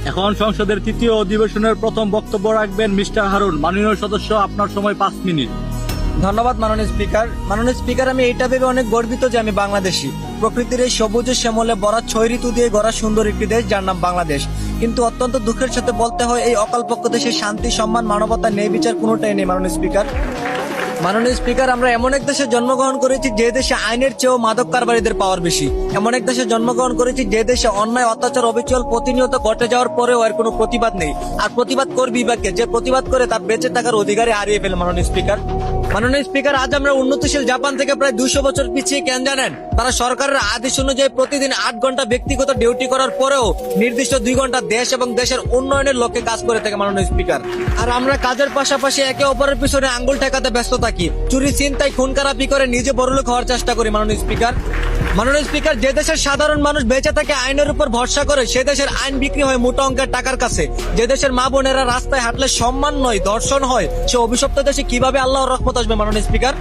এখন সংসদের তৃতীয় অধিবেশনের প্রথম বক্তব্য রাখবেন মিস্টার হারুন। মাননীয় সদস্য, আপনার সময় 5 মিনিট। ধন্যবাদ মাননীয় স্পিকার। মাননীয় স্পিকার, আমি এটা ভেবে অনেক গর্বিত যে আমি বাংলাদেশি। প্রকৃতির এই সবুজ শ্যামলে ভরা 6 ঋতু দিয়ে গড়া সুন্দর একটি দেশ, যার নাম বাংলাদেশ। কিন্তু অত্যন্ত দুঃখের সাথে বলতে হয়, এই অকালপক্ষ দেশে শান্তি, সম্মান, মানবতা, ন্যায় বিচার কোনোটাই নেই মাননীয় স্পিকার। মাননীয় স্পিকার, আমরা এমন এক দেশে জন্মগ্রহণ করেছি যে দেশে আইনের চেয়েও মাদক কারবারিদের পাওয়ার বেশি। এমন এক দেশে জন্মগ্রহণ করেছি যে দেশে অন্যায়, অত্যাচার, অবিচল প্রতিনিয়ত ঘটে যাওয়ার পরেও এর কোনো প্রতিবাদ নেই। আর প্রতিবাদ করবি বা কে? যে প্রতিবাদ করে তার বেঁচে থাকার অধিকারই হারিয়ে ফেলে মাননীয় স্পিকার। মাননীয় স্পিকার, আজ আমরা উন্নতিশীল জাপান থেকে প্রায় 200 বছর পিছিয়ে কেন জানেন? তারা সরকারের আদেশ অনুযায়ী প্রতিদিন 8 ঘন্টা ব্যক্তিগত ডিউটি করার পরেও নির্দিষ্ট 2 ঘন্টা দেশ এবং দেশের উন্নয়নের লক্ষ্যে কাজ করে থাকে মাননীয় স্পিকার। আর আমরা কাজের পাশাপাশি একে অপরের পিছনে আঙ্গুল ঠেকাতে ব্যস্ত থাকি, চুরি, ছিনতাই, খুন খারাপি করে নিজে বড়লোক হওয়ার চেষ্টা করি মাননীয় স্পিকার। মাননীয় স্পিকার, যে দেশের সাধারণ মানুষ বেঁচে থাকে আইনের উপর ভরসা করে, সে দেশের আইন বিক্রি হয় মোটা অঙ্কের টাকার কাছে। যে দেশের মা বোনেরা রাস্তায় হাঁটলে সম্মান নয় ধর্ষণ হয়, সে অভিশপ্ত দেশে কিভাবে আল্লাহর রহমত আসবে মাননীয় স্পিকার?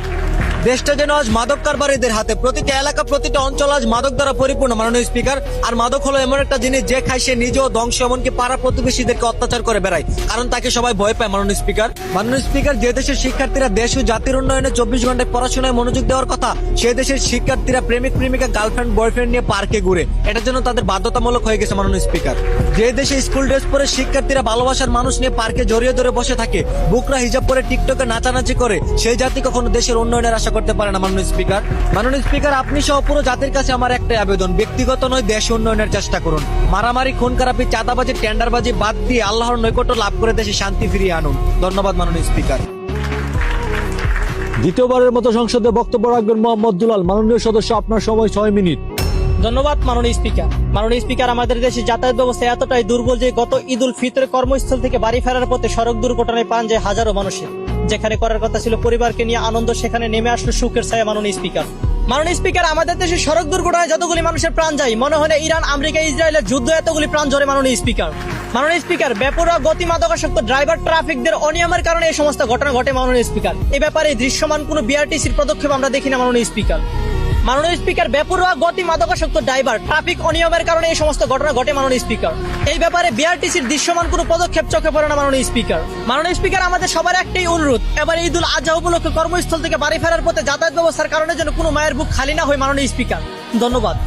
দেশটা যেন আজ মাদক কারবারিদের হাতে। প্রতিটা এলাকা, প্রতিটা অঞ্চল আজ মাদক দ্বারা পরিপূর্ণ মাননীয় স্পিকার। আর মাদক হলো এমন একটা জিনিস যে খায় সে নিজেও ধ্বংস, এমনকি পাড়া প্রতিবেশীদেরকে অত্যাচার করে বেড়ায়, কারণ তাকে সবাই ভয় পায় মাননীয় স্পিকার। মাননীয় স্পিকার, যে দেশের শিক্ষার্থীরা দেশ ও জাতির উন্নয়নে 24 ঘন্টায় পড়াশোনায় মনোযোগ দেওয়ার কথা, সে দেশের শিক্ষার্থীরা প্রেমিক প্রেমিকা, গার্লফ্রেন্ড বয়ফ্রেন্ড নিয়ে পার্কে ঘুরে। এটার জন্য তাদের বাধ্যতামূলক হয়ে গেছে মাননীয় স্পিকার। যে দেশে স্কুল ড্রেস পরে শিক্ষার্থীরা ভালোবাসার মানুষ নিয়ে পার্কে জড়িয়ে ধরে বসে থাকে, বুকরা হিজাব পরে টিকটকে নাচানাচি করে, সেই জাতি কখনো দেশের উন্নয়নের আশা করতে পারে না মাননীয় স্পিকার। মাননীয় স্পিকার, আপনি সহ পুরো জাতির কাছে আমার একটাই আবেদন, ব্যক্তিগত নয়, দেশ উন্নয়নের চেষ্টা করুন। মারামারি, খুন খারাপি, চাঁদাবাজি, টেন্ডারবাজি বাদ দিয়ে আল্লাহর নৈকট্য লাভ করে দেশে শান্তি ফিরিয়ে আনুন। ধন্যবাদ মাননীয় স্পিকার। দ্বিতীয়বারের মতো সংসদে বক্তব্য রাখবেন মোহাম্মদ দুলাল। মাননীয় সদস্য, আপনার সময় 6 মিনিট। ধন্যবাদ মাননীয় স্পিকার। মাননীয় স্পিকার, আমাদের দেশে যাতায়াত ব্যবস্থা এতটাই দুর্বল যে গত ঈদ উল ফিতরে কর্মস্থল থেকে বাড়ি ফেরার পথে সড়ক দুর্ঘটনায় প্রাণ যায় হাজারো মানুষের। যেখানে করার কথা ছিল পরিবারকে নিয়ে আনন্দ, সেখানে নেমে আসলো শোকের ছায়া মাননীয় স্পিকার। মাননীয় স্পিকার, আমাদের দেশে সড়ক দুর্ঘটনায় যতগুলি মানুষের প্রাণ যায়, মনে হয় না ইরান, আমেরিকা, ইসরায়েলের যুদ্ধ এতগুলি প্রাণ ঝরে মাননীয় স্পিকার। মাননীয় স্পিকার, বেপরোয়া গতি, মাদকাসক্ত ড্রাইভার, ট্রাফিকদের অনিয়মের কারণে এই সমস্ত ঘটনা ঘটে মাননীয় স্পিকার। এই ব্যাপারে দৃশ্যমান কোনো বিআরটিসির পদক্ষেপ আমরা দেখি না মাননীয় স্পিকার। মাননীয় স্পিকার, বেপরোয়া গতি, মাদকাসক্ত ড্রাইভার, ট্রাফিক অনিয়মের কারণে এই সমস্ত ঘটনা ঘটে মাননীয় স্পিকার। এই ব্যাপারে বিআরটিসির দৃশ্যমান কোনো পদক্ষেপ চোখে পড়ে না মাননীয় স্পিকার। মাননীয় স্পিকার, আমাদের সবার একটাই অনুরোধ, এবার ঈদ উল আজহা উপলক্ষে কর্মস্থল থেকে বাড়ি ফেরার পথে যাতায়াত ব্যবস্থার কারণে যেন কোনো মায়ের বুক খালি না হয় মাননীয় স্পিকার। ধন্যবাদ।